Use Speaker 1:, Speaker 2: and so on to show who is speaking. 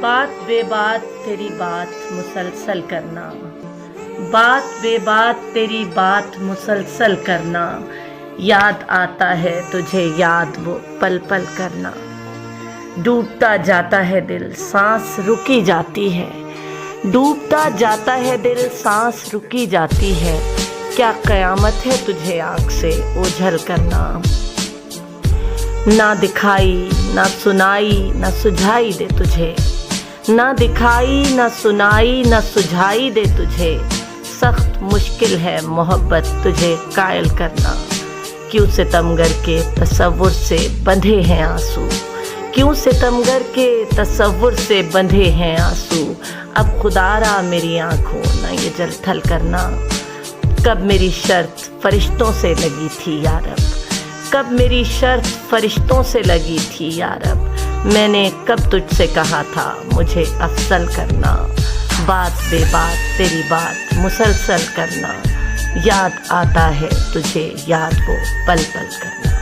Speaker 1: बात बे बात तेरी बात मुसलसल करना, बात बे बात तेरी बात मुसलसल करना, याद आता है तुझे याद वो पल पल करना। डूबता जाता है दिल सांस रुकी जाती है, डूबता जाता है दिल सांस रुकी जाती है, क्या कयामत है तुझे आँख से ओझल करना। ना दिखाई ना सुनाई ना सुझाई दे तुझे, ना दिखाई ना सुनाई ना सुझाई दे तुझे, सख्त मुश्किल है मोहब्बत तुझे कायल करना। क्यों सितमगर के तसव्वुर से बंधे हैं आंसू, क्यों सितमगर के तसव्वुर से बंधे हैं आंसू, अब खुदारा मेरी आंखों न ये जल थल करना। कब मेरी शर्त फरिश्तों से लगी थी या रब, कब मेरी शर्त फरिश्तों से लगी थी या रब, मैंने कब तुझसे कहा था मुझे अफसल करना। बात बे बात तेरी बात मुसलसल करना, याद आता है तुझे याद वो पल पल करना।